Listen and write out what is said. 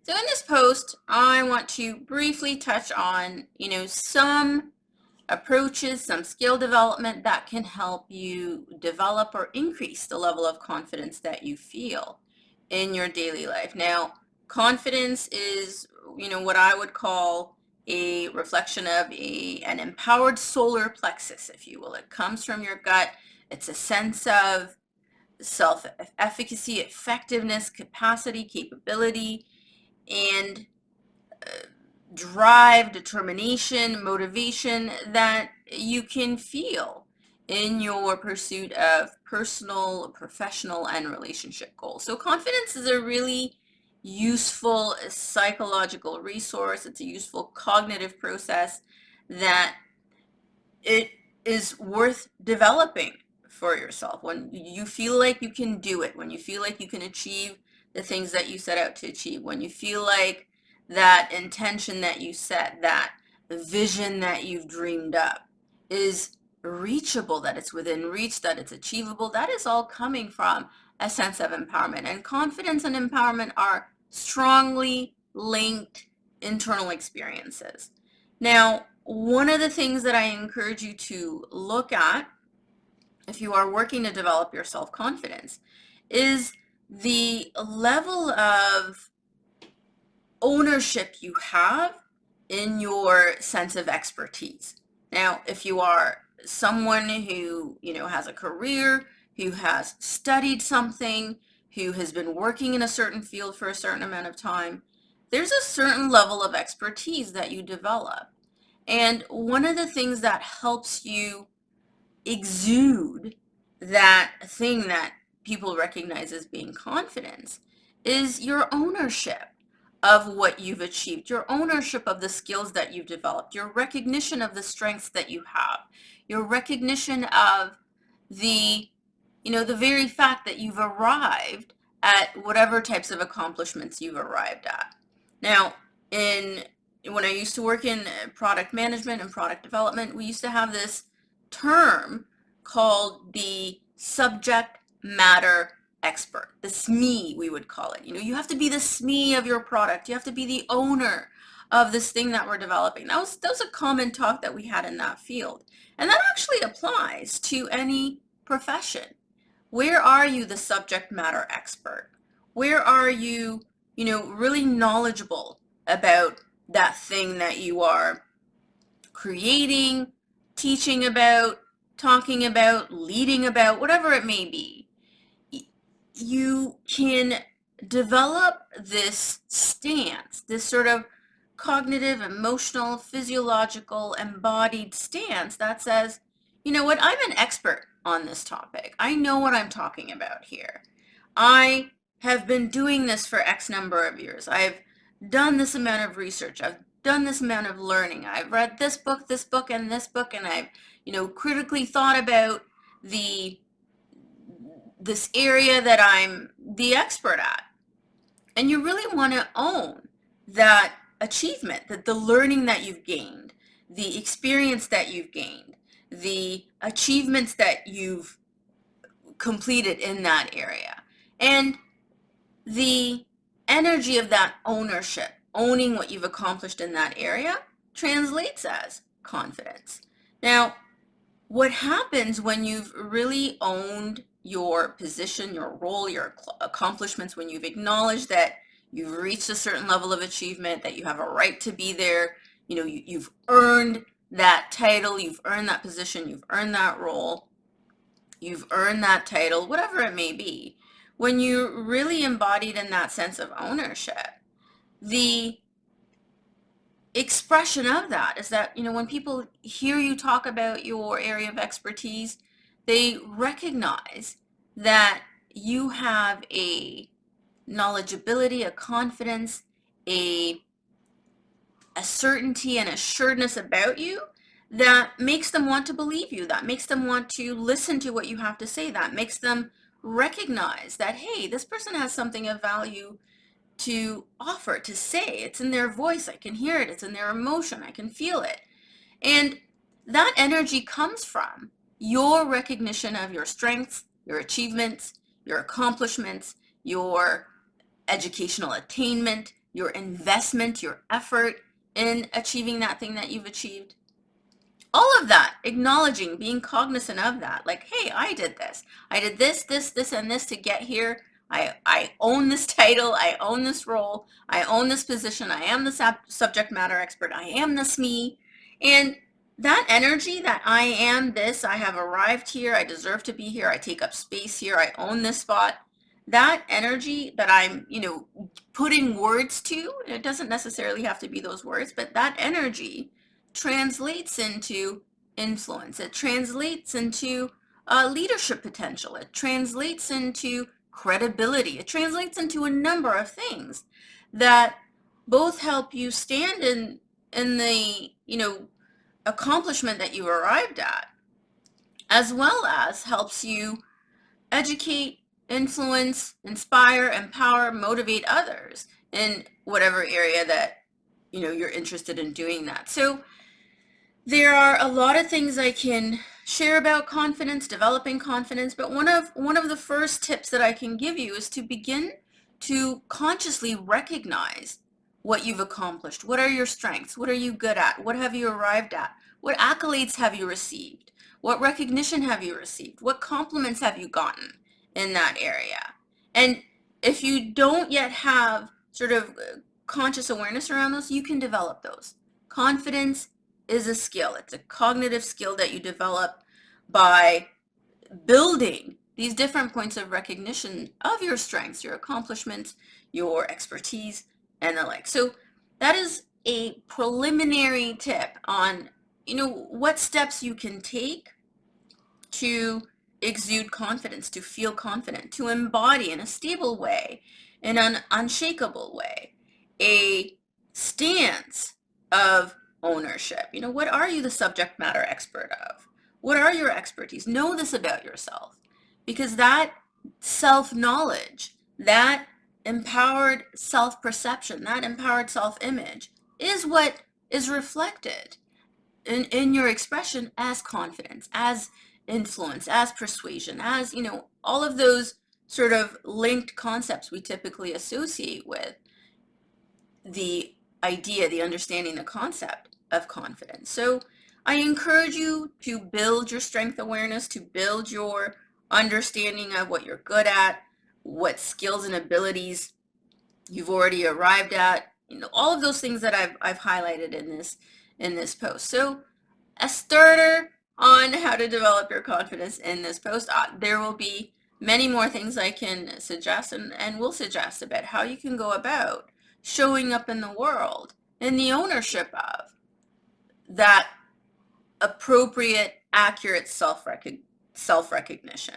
So in this post, I want to briefly touch on, some approaches, some skill development that can help you develop or increase the level of confidence that you feel in your daily life. Now, confidence is, what I would call a reflection of an empowered solar plexus, if you will. It comes from your gut. It's a sense of self-efficacy, effectiveness, capacity, capability, and drive, determination, motivation that you can feel in your pursuit of personal, professional, and relationship goals. So confidence is a really useful psychological resource. It's a useful cognitive process that it is worth developing for yourself. When you feel like you can do it, when you feel like you can achieve the things that you set out to achieve, when you feel like that intention that you set, that vision that you've dreamed up is reachable, that it's within reach, that it's achievable, that is all coming from a sense of empowerment. And confidence and empowerment are strongly linked internal experiences. Now, one of the things that I encourage you to look at if you are working to develop your self-confidence is the level of ownership you have in your sense of expertise. Now, if you are someone who, has a career, who has studied something, who has been working in a certain field for a certain amount of time, there's a certain level of expertise that you develop. And one of the things that helps you exude that thing that people recognize as being confidence is your ownership of what you've achieved, your ownership of the skills that you've developed, your recognition of the strengths that you have, your recognition of the, the very fact that you've arrived at whatever types of accomplishments you've arrived at. Now, when I used to work in product management and product development, we used to have this term called the subject matter expert, the SME, we would call it. You have to be the SME of your product. You have to be the owner of this thing that we're developing. That was a common talk that we had in that field. And that actually applies to any profession. Where are you the subject matter expert? Where are you, really knowledgeable about that thing that you are creating, teaching about, talking about, leading about, whatever it may be? You can develop this stance, this sort of cognitive, emotional, physiological, embodied stance that says, you know what, I'm an expert on this topic. I know what I'm talking about here. I have been doing this for X number of years. I've done this amount of research. I've done this amount of learning. I've read this book, and this book, and I've, critically thought about this area that I'm the expert at. And you really want to own that achievement, that the learning that you've gained, the experience that you've gained, the achievements that you've completed in that area. And the energy of that ownership, owning what you've accomplished in that area, translates as confidence. Now, what happens when you've really owned your position, your role, your accomplishments, when you've acknowledged that you've reached a certain level of achievement, that you have a right to be there, you've earned that title, you've earned that position, you've earned that role, you've earned that title, whatever it may be. When you're really embodied in that sense of ownership, the expression of that is that, when people hear you talk about your area of expertise, they recognize that you have a knowledgeability, a confidence, a certainty and assuredness about you that makes them want to believe you, that makes them want to listen to what you have to say, that makes them recognize that, hey, this person has something of value to offer, to say. It's in their voice, I can hear it. It's in their emotion, I can feel it. And that energy comes from your recognition of your strengths, your achievements, your accomplishments, your educational attainment, your investment, your effort in achieving that thing that you've achieved. All of that, acknowledging, being cognizant of that, like, hey, I did this. I did this, and this to get here. I own this title. I own this role. I own this position. I am the subject matter expert. I am this me. And that energy that I am this, I have arrived here. I deserve to be here. I take up space here. I own this spot. That energy that I'm, putting words to, it doesn't necessarily have to be those words, but that energy translates into influence. It translates into leadership potential. It translates into credibility. It translates into a number of things that both help you stand in the accomplishment that you arrived at, as well as helps you educate, influence, inspire, empower, motivate others in whatever area that you're interested in doing that. So there are a lot of things I can share about confidence, developing confidence, but one of the first tips that I can give you is to begin to consciously recognize what you've accomplished. What are your strengths? What are you good at? What have you arrived at? What accolades have you received? What recognition have you received? What compliments have you gotten in that area? And if you don't yet have sort of conscious awareness around those, you can develop those. Confidence is a skill. It's a cognitive skill that you develop by building these different points of recognition of your strengths, your accomplishments, your expertise, and the like. So that is a preliminary tip on, what steps you can take to exude confidence, to feel confident, to embody in a stable way, in an unshakable way, a stance of ownership. What are you the subject matter expert of? What are your expertise? Know this about yourself, because that self-knowledge, that empowered self-perception, that empowered self-image is what is reflected in your expression as confidence, as influence, as persuasion, as, all of those sort of linked concepts we typically associate with the idea, the understanding, the concept of confidence. So I encourage you to build your strength awareness, to build your understanding of what you're good at, what skills and abilities you've already arrived at, all of those things that I've highlighted in this post. So a starter on how to develop your confidence in this post. There will be many more things I can suggest and will suggest about how you can go about showing up in the world in the ownership of that appropriate, accurate self-recognition.